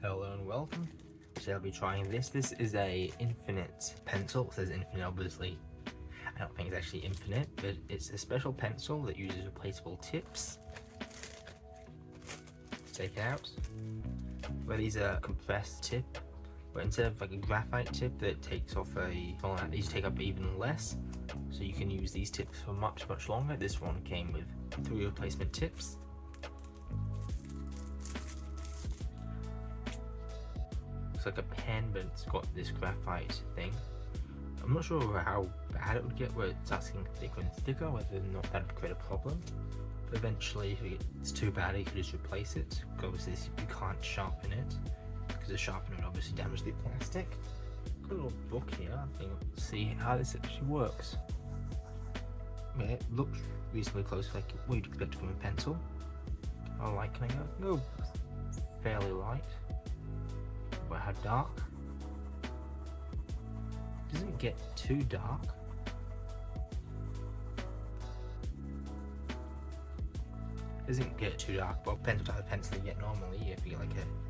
Hello and welcome. Today I'll be trying this. This is a infinite pencil. It says infinite obviously. I don't think it's actually infinite, but it's a special pencil that uses replaceable tips. Take it out. Where these are compressed tip, but instead of like a graphite tip that takes off these take up even less. So you can use these tips for much longer. This one came with 3 replacement tips. Looks like a pen, but it's got this graphite thing. I'm not sure how bad it would get where it's starting thicker and thicker, whether or not that would create a problem. But eventually, if it's too bad, you can just replace it. Obviously, you can't sharpen it, because the sharpener would obviously damage the plastic. Got a little book here, I think we'll see how this actually works. Yeah, it looks reasonably close, like what you'd expect from a pencil. How light can I go? Fairly light. But how dark? Doesn't get too dark. Doesn't get too dark, but depends what type of pencil you get normally. If you get like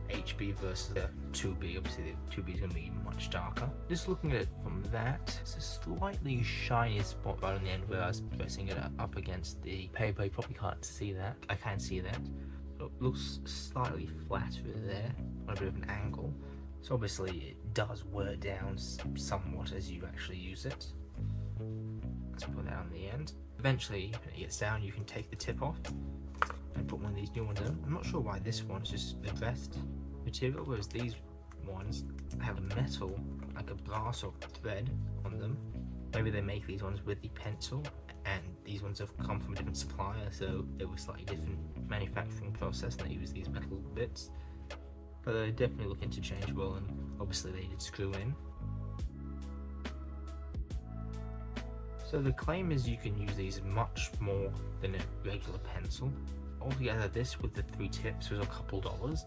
a HB versus a 2B, obviously the 2B is going to be much darker. Just looking at it from that, it's a slightly shiny spot right on the end where I was pressing it up against the paper. You probably can't see that. I can see that. It looks slightly flatter there, on a bit of an angle. So obviously it does wear down somewhat as you actually use it. Let's put that on the end. Eventually, when it gets down, you can take the tip off and put one of these new ones in. I'm not sure why this one is just the best material, whereas these ones have a metal, like a brass or thread on them. Maybe they make these ones with the pencil, and these ones have come from a different supplier, so it was slightly different manufacturing process, and they use these metal bits. But they definitely look interchangeable, and obviously they did screw in. So the claim is you can use these much more than a regular pencil. Altogether, this with the 3 tips was a couple dollars,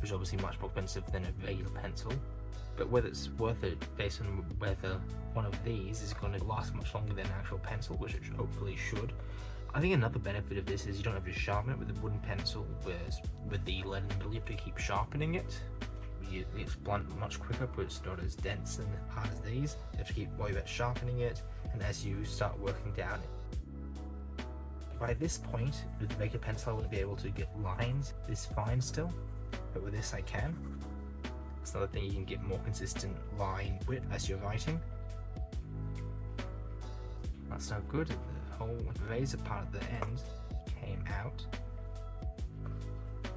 which is obviously much more expensive than a regular pencil. But whether it's worth it based on whether one of these is going to last much longer than an actual pencil, which it hopefully should. I think another benefit of this is you don't have to sharpen it with a wooden pencil, whereas with the lead in the middle you have to keep sharpening it. It's blunt much quicker, but it's not as dense and hard as these. You have to keep worrying about sharpening it, and as you start working down it. By this point, with the regular pencil I wouldn't be able to get lines this fine still, but with this I can. It's another thing, you can get more consistent line width as you're writing. That's not good. The whole razor part at the end came out.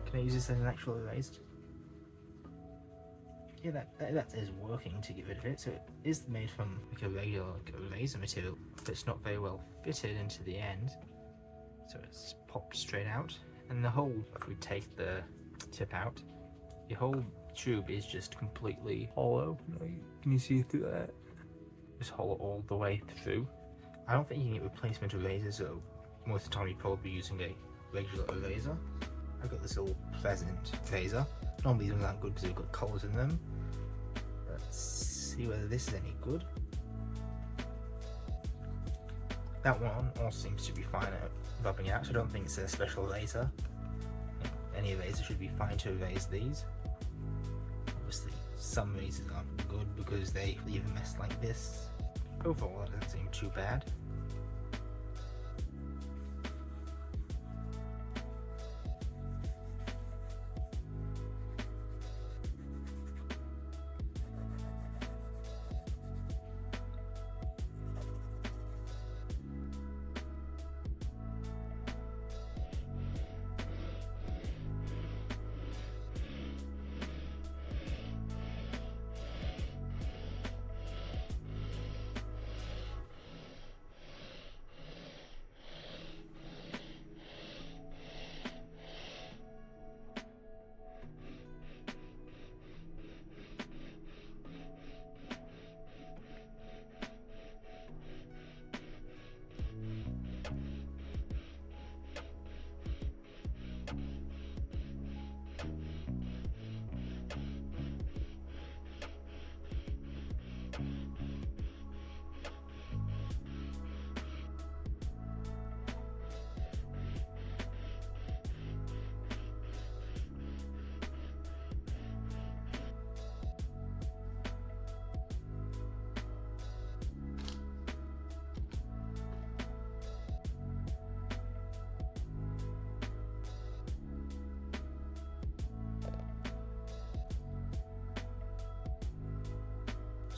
Can I use this as an actual eraser? Yeah, that is working to get rid of it. So it is made from like a regular eraser material, but it's not very well fitted into the end. So it's popped straight out. And the whole, if we take the tip out, the whole tube is just completely hollow. Can you see through that? It's hollow all the way through. I don't think you can get replacement erasers, so most of the time you're probably using a regular eraser. I've got this little pheasant eraser. Normally these ones aren't good because they've got colours in them. Let's see whether this is any good. That one all seems to be fine at rubbing out, so I don't think it's a special eraser. Any eraser should be fine to erase these. Obviously some erasers aren't good because they leave a mess like this. Overall that doesn't seem too bad.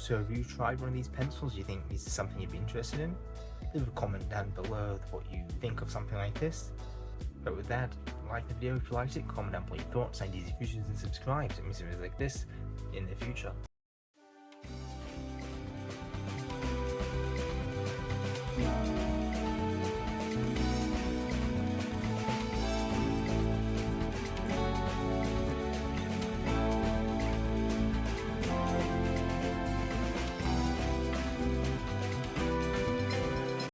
So have you tried one of these pencils? Do you think this is something you'd be interested in? Leave a comment down below with what you think of something like this. But with that, like the video if you liked it, comment down below your thoughts, ideas, futures, and subscribe to me videos like this in the future. Thank you.